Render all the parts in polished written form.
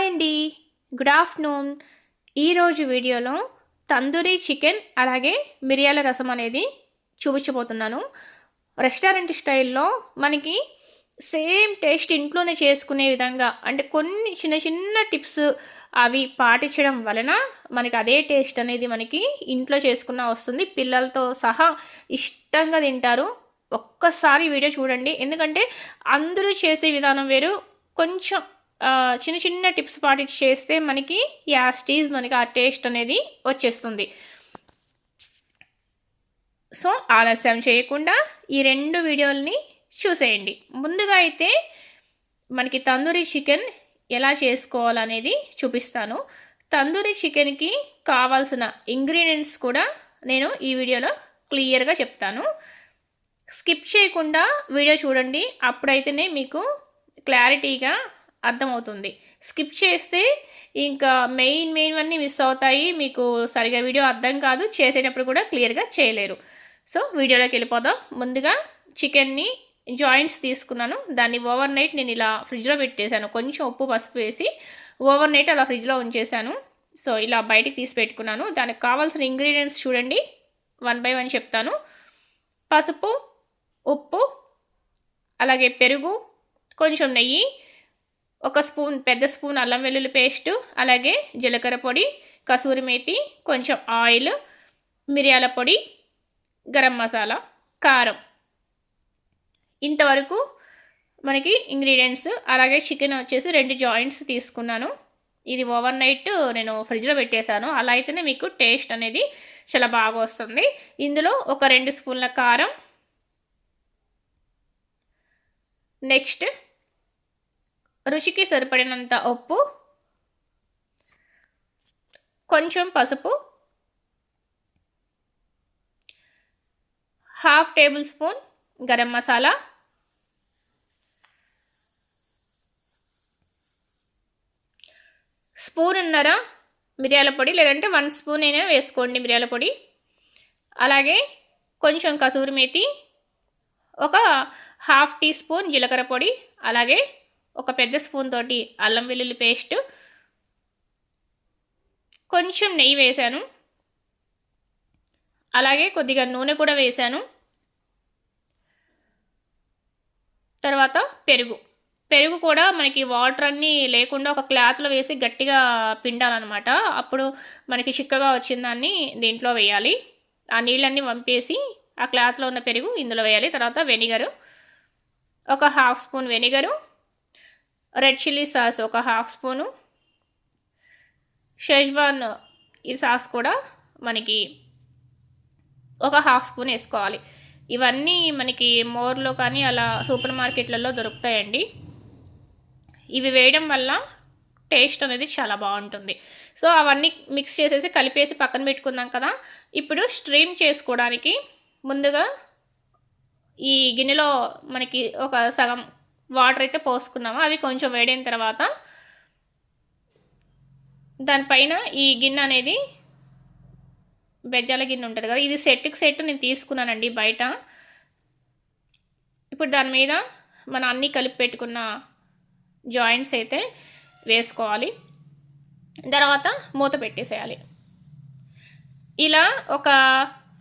అండి. Good afternoon. ఈరోజు వీడియోలో తందూరి చికెన్ అలాగే మిరియాల రసం అనేది చూపించబోతున్నాను. రెస్టారెంట్ స్టైల్‌లో మనకి సేమ్ టేస్ట్ ఇంట్లోనే చేసుకునే విధంగా అంటే కొన్ని చిన్న చిన్న టిప్స్ అవి పాటించడం వలన మనకి అదే టేస్ట్ అనేది మనకి ఇంట్లో చేసుకున్నా వస్తుంది. పిల్లలతో సహా ఇష్టంగా తింటారు. ఒక్కసారి వీడియో చూడండి. ఎందుకంటే అందరూ చేసే విధానం వేరు. కొంచెం చిన్న చిన్న టిప్స్ పాటించి చేస్తే మనకి యాస్టీజ్ మనకి ఆ టేస్ట్ అనేది వచ్చేస్తుంది. సో ఆలస్యం చేయకుండా ఈ 2 వీడియోలని చూసేయండి. ముందుగా అయితే మనకి తందూరి చికెన్ ఎలా చేసుకోవాలనేది చూపిస్తాను. తందూరి చికెన్కి కావాల్సిన ఇంగ్రీడియంట్స్ కూడా నేను ఈ వీడియోలో క్లియర్గా చెప్తాను. స్కిప్ చేయకుండా వీడియో చూడండి. అప్పుడైతేనే మీకు క్లారిటీగా అర్థమవుతుంది. స్కిప్ చేస్తే ఇంకా మెయిన్ అన్నీ మిస్ అవుతాయి. మీకు సరిగా వీడియో అర్థం కాదు, చేసేటప్పుడు కూడా క్లియర్గా చేయలేరు. సో వీడియోలోకి వెళ్ళిపోదాం. ముందుగా చికెన్ని జాయింట్స్ తీసుకున్నాను. దాన్ని ఓవర్ నైట్ నేను ఇలా ఫ్రిడ్జ్లో పెట్టేశాను. కొంచెం ఉప్పు పసుపు వేసి ఓవర్ నైట్ అలా ఫ్రిడ్జ్లో ఉంచేశాను. సో ఇలా బయటికి తీసి పెట్టుకున్నాను. దానికి కావాల్సిన ఇంగ్రీడియంట్స్ చూడండి, 1 by 1 చెప్తాను. పసుపు, ఉప్పు, అలాగే పెరుగు, కొంచెం నెయ్యి, 1 స్పూన్ పెద్ద స్పూన్ అల్లం వెల్లుల్లి పేస్టు, అలాగే జీలకర్ర పొడి, కసూరి మేతి, కొంచెం ఆయిల్, మిరియాల పొడి, గరం మసాలా, కారం. ఇంతవరకు మనకి ఇంగ్రీడియంట్స్. అలాగే చికెన్ వచ్చేసి 2 జాయింట్స్ తీసుకున్నాను. ఇది ఓవర్ నైట్ నేను ఫ్రిడ్జ్లో పెట్టేశాను. అలా అయితేనే మీకు టేస్ట్ అనేది చాలా బాగా వస్తుంది. ఇందులో ఒక 2 స్పూన్ల కారం, నెక్స్ట్ రుచికి సరిపడినంత ఉప్పు, కొంచెం పసుపు, 1/2 టేబుల్ స్పూన్ గరం మసాలా, స్పూన్నర మిరియాల పొడి, లేదంటే 1 స్పూన్ అయినా వేసుకోండి మిరియాల పొడి. అలాగే కొంచెం కసూరి మేతి, ఒక 1/2 టీ స్పూన్ జీలకర్ర పొడి, అలాగే ఒక పెద్ద స్పూన్ తోటి అల్లం వెల్లుల్లి పేస్ట్, కొంచెం నెయ్యి వేశాను, అలాగే కొద్దిగా నూనె కూడా వేశాను. తర్వాత పెరుగు కూడా మనకి వాటర్ అన్నీ లేకుండా ఒక క్లాత్లో వేసి గట్టిగా పిండాలన్నమాట. అప్పుడు మనకి చిక్కగా వచ్చిన దాన్ని దీంట్లో వేయాలి. ఆ నీళ్ళన్నీ వంపేసి ఆ క్లాత్లో ఉన్న పెరుగు ఇందులో వేయాలి. తర్వాత వెనిగరు, ఒక 1/2 spoon vinegar, red chilli sauce ఒక 1/2 స్పూను, షెజ్వాన్ ఈ సాస్ కూడా మనకి ఒక 1/2 స్పూన్ వేసుకోవాలి. ఇవన్నీ మనకి మోర్లో కానీ అలా సూపర్ మార్కెట్లలో దొరుకుతాయండి. ఇవి వేయడం వల్ల టేస్ట్ అనేది చాలా బాగుంటుంది. సో అవన్నీ మిక్స్ చేసేసి కలిపేసి పక్కన పెట్టుకుందాం కదా. ఇప్పుడు స్ట్రీమ్ చేసుకోవడానికి ముందుగా ఈ గిన్నెలో మనకి ఒక సగం వాటర్ అయితే పోసుకున్నాము. అవి కొంచెం వేడైన తర్వాత దానిపైన ఈ గిన్నె అనేది బెజ్జాల గిన్నె ఉంటుంది కదా, ఇది సెట్కి సెట్ నేను తీసుకున్నానండి బయట. ఇప్పుడు దాని మీద మనం అన్నీ కలిపి పెట్టుకున్న జాయింట్స్ అయితే వేసుకోవాలి. తర్వాత మూత పెట్టేసేయాలి. ఇలా ఒక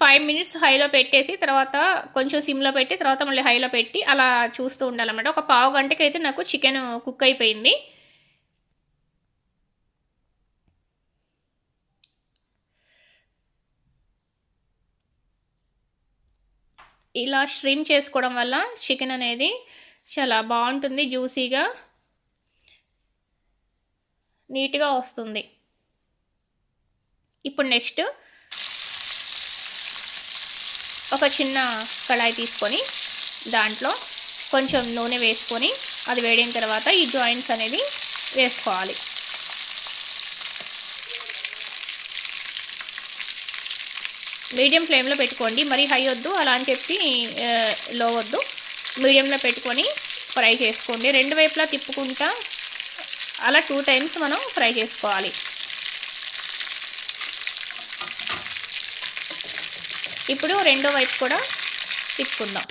5 మినిట్స్ హైలో పెట్టేసి తర్వాత కొంచెం సిమ్లో పెట్టి తర్వాత మళ్ళీ హైలో పెట్టి అలా చూస్తూ ఉండాలన్నమాట. ఒక పావు గంటకి అయితే నాకు చికెన్ కుక్ అయిపోయింది. ఇలా స్ట్రీమ్ చేసుకోవడం వల్ల చికెన్ అనేది చాలా బాగుంటుంది, జ్యూసీగా నీట్గా వస్తుంది. ఇప్పుడు నెక్స్ట్ ఒక చిన్న కడాయి తీసుకొని దాంట్లో కొంచెం నూనె వేసుకొని అది వేడిన తర్వాత ఈ జాయింట్స్ అనేది వేసుకోవాలి. మీడియం ఫ్లేమ్లో పెట్టుకోండి, మరీ హై వద్దు అలా అని చెప్పి లో వద్దు, మీడియంలో పెట్టుకొని ఫ్రై చేసుకోండి. 2 వైపులా తిప్పుకుంటా అలా 2 టైమ్స్ మనం ఫ్రై చేసుకోవాలి. ఇప్పుడు రెండో వైపు కూడా తిప్పుకుందాం.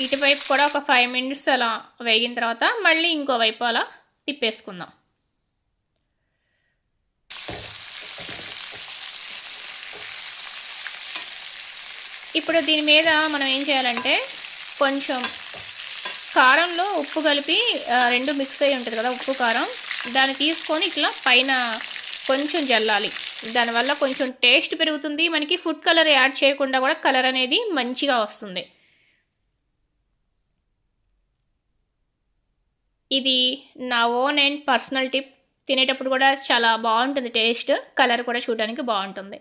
ఇటువైపు కూడా ఒక 5 మినిట్స్ అలా వేగిన తర్వాత మళ్ళీ ఇంకో వైపు అలా తిప్పేసుకుందాం. ఇప్పుడు దీని మీద మనం ఏం చేయాలంటే కొంచెం కారంలో ఉప్పు కలిపి 2 మిక్స్ అయ్యి ఉంటుంది కదా ఉప్పు కారం, దాన్ని తీసుకొని ఇట్లా పైన కొంచెం జల్లాలి. దానివల్ల కొంచెం టేస్ట్ పెరుగుతుంది. మనకి ఫుడ్ కలర్ యాడ్ చేయకుండా కూడా కలర్ అనేది మంచిగా వస్తుంది. ఇది నా ఓన్ అండ్ పర్సనల్ టిప్. తినేటప్పుడు కూడా చాలా బాగుంటుంది టేస్ట్, కలర్ కూడా చూడడానికి బాగుంటుంది.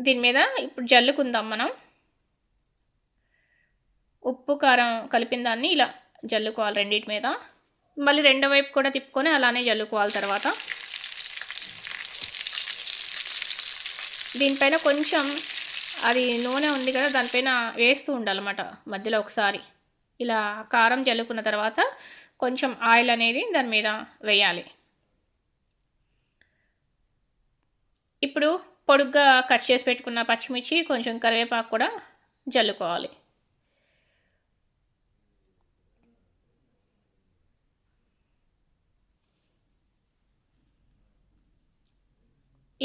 దీని మీద ఇప్పుడు జల్లుకుందాం మనం. ఉప్పు కారం కలిపిన దాన్ని ఇలా జల్లుకోవాలి రెండింటి మీద. మళ్ళీ రెండో వైపు కూడా తిప్పుకొని అలానే జల్లుకోవాలి. తర్వాత దీనిపైన కొంచెం అది నూనె ఉంది కదా దానిపైన వేస్తూ ఉండాలన్నమాట మధ్యలో ఒకసారి. ఇలా కారం జల్లుకున్న తర్వాత కొంచెం ఆయిల్ అనేది దాని మీద వేయాలి. ఇప్పుడు పొడుగ్గా కట్ చేసి పెట్టుకున్న పచ్చిమిర్చి కొంచెం కరివేపాకు కూడా జల్లుకోవాలి.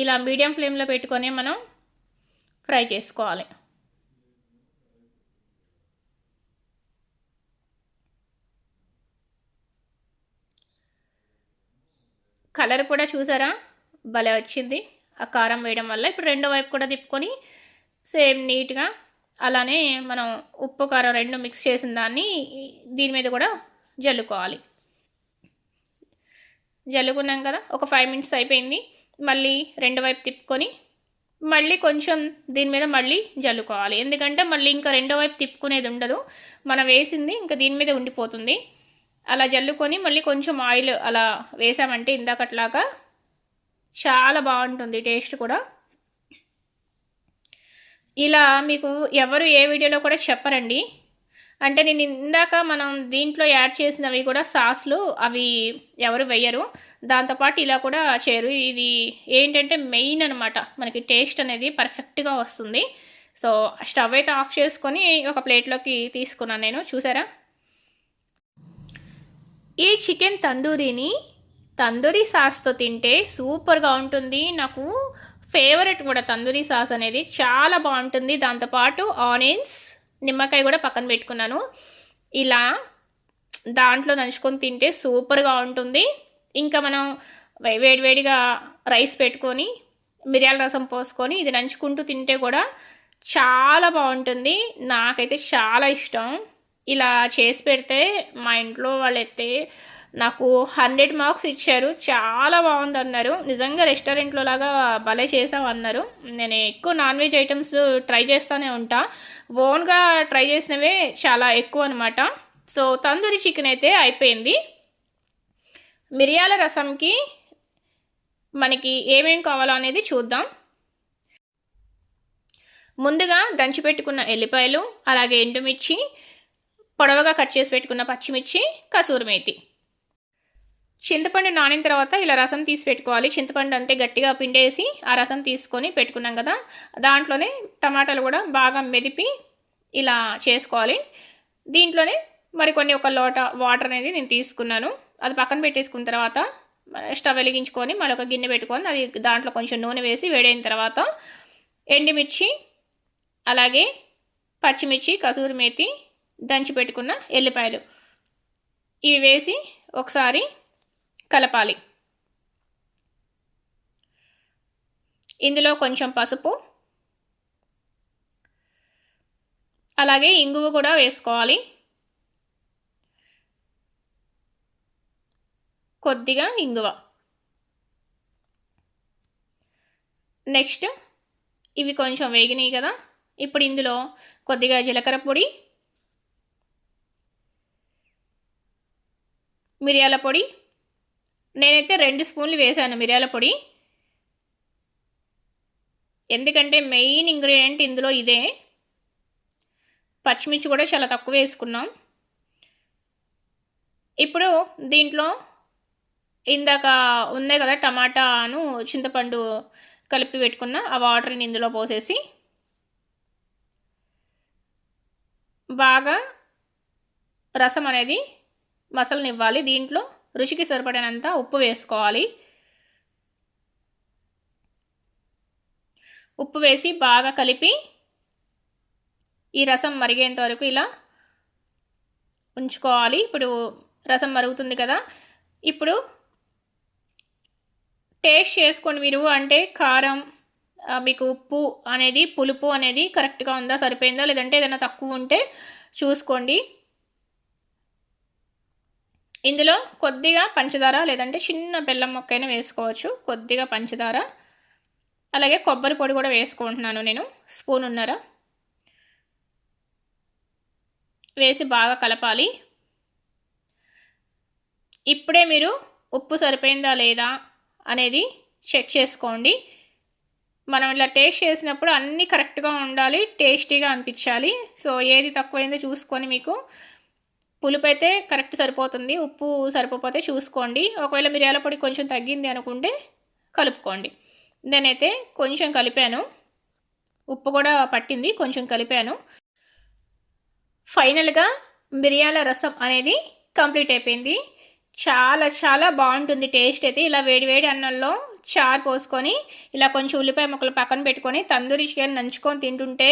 ఇలా మీడియం ఫ్లేమ్లో పెట్టుకొని మనం ఫ్రై చేసుకోవాలి. కలర్ కూడా చూసారా భలే వచ్చింది ఆ కారం వేయడం వల్ల. ఇప్పుడు రెండో వైపు కూడా తిప్పుకొని సేమ్ నీట్గా అలానే మనం ఉప్పు కారం 2 మిక్స్ చేసిన దాన్ని దీని మీద కూడా జల్లుకోవాలి. జల్లుకున్నాం కదా, ఒక 5 మినిట్స్ అయిపోయింది. మళ్ళీ రెండో వైపు తిప్పుకొని మళ్ళీ కొంచెం దీని మీద మళ్ళీ జల్లుకోవాలి. ఎందుకంటే మళ్ళీ ఇంకా రెండో వైపు తిప్పుకునేది ఉండదు, మనం వేసింది ఇంకా దీని మీద ఉండిపోతుంది. అలా జల్లుకొని మళ్ళీ కొంచెం ఆయిల్ అలా వేసామంటే ఇందాకట్లాగా చాలా బాగుంటుంది టేస్ట్ కూడా. ఇలా మీకు ఎవరు ఏ వీడియోలో కూడా చెప్పరండి. అంటే నేను ఇందాక మనం దీంట్లో యాడ్ చేసినవి కూడా సాస్లు అవి ఎవరు వేయరు, దాంతోపాటు ఇలా కూడా చేయరు. ఇది ఏంటంటే మెయిన్ అనమాట, మనకి టేస్ట్ అనేది పర్ఫెక్ట్గా వస్తుంది. సో స్టవ్ అయితే ఆఫ్ చేసుకొని ఒక ప్లేట్లోకి తీసుకున్నాను నేను. చూసారా, ఈ చికెన్ తందూరీ సాస్తో తింటే సూపర్గా ఉంటుంది. నాకు ఫేవరెట్ కూడా తందూరీ సాస్ అనేది, చాలా బాగుంటుంది. దాంతోపాటు ఆనియన్స్ నిమ్మకాయ కూడా పక్కన పెట్టుకున్నాను. ఇలా దాంట్లో నంచుకొని తింటే సూపర్గా ఉంటుంది. ఇంకా మనం వేడివేడిగా రైస్ పెట్టుకొని మిరియాల రసం పోసుకొని ఇది నంచుకుంటూ తింటే కూడా చాలా బాగుంటుంది. నాకైతే చాలా ఇష్టం. ఇలా చేసి పెడితే మా ఇంట్లో వాళ్ళైతే నాకు 100 మార్క్స్ ఇచ్చారు. చాలా బాగుంది అన్నారు. నిజంగా రెస్టారెంట్లో లాగా భలే చేసావు అన్నారు. నేను ఎక్కువ నాన్ వెజ్ ఐటమ్స్ ట్రై చేస్తూనే ఉంటా, ఓన్గా ట్రై చేసినవే చాలా ఎక్కువ అనమాట. సో తందూరి చికెన్ అయితే అయిపోయింది. మిరియాల రసంకి మనకి ఏమేం కావాలో అనేది చూద్దాం. ముందుగా దంచిపెట్టుకున్న ఎల్లిపాయలు, అలాగే ఎండుమిర్చి, పొడవుగా కట్ చేసి పెట్టుకున్న పచ్చిమిర్చి, కసూరి మేతి. చింతపండు నానిన తర్వాత ఇలా రసం తీసి పెట్టుకోవాలి. చింతపండు అంటే గట్టిగా పిండేసి ఆ రసం తీసుకొని పెట్టుకున్నాం కదా, దాంట్లోనే టమాటాలు కూడా బాగా మెదిపి ఇలా చేసుకోవాలి. దీంట్లోనే మరికొన్ని ఒక లోట వాటర్ అనేది నేను తీసుకున్నాను. అది పక్కన పెట్టేసుకున్న తర్వాత స్టవ్ వెలిగించుకొని మరొక గిన్నె పెట్టుకొని అది దాంట్లో కొంచెం నూనె వేసి వేడైన తర్వాత ఎండుమిర్చి, అలాగే పచ్చిమిర్చి, కసూరి మేతి, దంచి పెట్టుకున్న ఎల్లిపాయలు ఇవి వేసి ఒకసారి కలపాలి. ఇందులో కొంచెం పసుపు, అలాగే ఇంగువ కూడా వేసుకోవాలి. కొద్దిగా ఇంగువ. నెక్స్ట్ ఇవి కొంచెం వేగినాయి కదా, ఇప్పుడు ఇందులో కొద్దిగా జీలకర్ర పొడి, మిరియాల పొడి. నేనైతే 2 స్పూన్లు వేసాను మిరియాల పొడి, ఎందుకంటే మెయిన్ ఇంగ్రీడియంట్ ఇందులో ఇదే. పచ్చిమిర్చి కూడా చాలా తక్కువ వేసుకున్నాం. ఇప్పుడు దీంట్లో ఇందాక ఉన్నాయి కదా టమాటాను చింతపండు కలిపి పెట్టుకున్న ఆ వాటర్ని ఇందులో పోసేసి బాగా రసం అనేది మసలనివ్వాలి. దీంట్లో రుచికి సరిపడినంత ఉప్పు వేసుకోవాలి. ఉప్పు వేసి బాగా కలిపి ఈ రసం మరిగేంత వరకు ఇలా ఉంచుకోవాలి. ఇప్పుడు రసం మరుగుతుంది కదా, ఇప్పుడు టేస్ట్ చేసుకోండి మీరు. అంటే కారం, మీకు ఉప్పు అనేది, పులుపు అనేది కరెక్ట్గా ఉందా, సరిపోయిందా, లేదంటే ఏదైనా తక్కువ ఉంటే చూసుకోండి. ఇందులో కొద్దిగా పంచదార లేదంటే చిన్న బెల్లం మొక్కైనా వేసుకోవచ్చు. కొద్దిగా పంచదార, అలాగే కొబ్బరి పొడి కూడా వేసుకుంటున్నాను నేను, స్పూనున్నర వేసి బాగా కలపాలి. ఇప్పుడే మీరు ఉప్పు సరిపోయిందా లేదా అనేది చెక్ చేసుకోండి. మనం ఇలా టేస్ట్ చేసినప్పుడు అన్నీ కరెక్ట్గా ఉండాలి, టేస్టీగా అనిపించాలి. సో ఏది తక్కువైందో చూసుకొని, మీకు పులుపు అయితే కరెక్ట్ సరిపోతుంది, ఉప్పు సరిపోతే చూసుకోండి. ఒకవేళ మిరియాల పొడి కొంచెం తగ్గింది అనుకుంటే కలుపుకోండి. నేనైతే కొంచెం కలిపాను, ఉప్పు కూడా పట్టింది, కొంచెం కలిపాను. ఫైనల్గా మిరియాల రసం అనేది కంప్లీట్ అయిపోయింది. చాలా చాలా బాగుంటుంది టేస్ట్ అయితే. ఇలా వేడివేడి అన్నంలో చారు పోసుకొని ఇలా కొంచెం ఉల్లిపాయ ముక్కలు పక్కన పెట్టుకొని తందూరి చికెన్ నంచుకొని తింటుంటే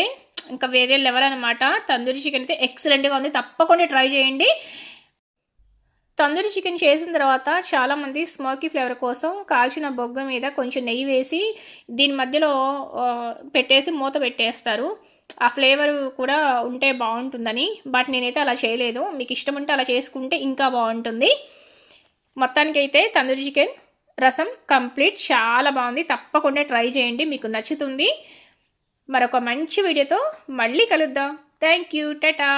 ఇంకా వేరే లెవెల్ అనమాట. తందూరి చికెన్ అయితే ఎక్సలెంట్గా ఉంది, తప్పకుండా ట్రై చేయండి. తందూరి చికెన్ చేసిన తర్వాత చాలామంది స్మోకీ ఫ్లేవర్ కోసం కాల్చిన బొగ్గ మీద కొంచెం నెయ్యి వేసి దీని మధ్యలో పెట్టేసి మూత పెట్టేస్తారు. ఆ ఫ్లేవర్ కూడా ఉంటే బాగుంటుందని. బట్ నేనైతే అలా చేయలేదు. మీకు ఇష్టం ఉంటే అలా చేసుకుంటే ఇంకా బాగుంటుంది. మొత్తానికైతే తందూరి చికెన్ రసం కంప్లీట్, చాలా బాగుంది. తప్పకుండా ట్రై చేయండి, మీకు నచ్చుతుంది. మరొక మంచి వీడియోతో మళ్ళీ కలుద్దాం. Thank you, Tata.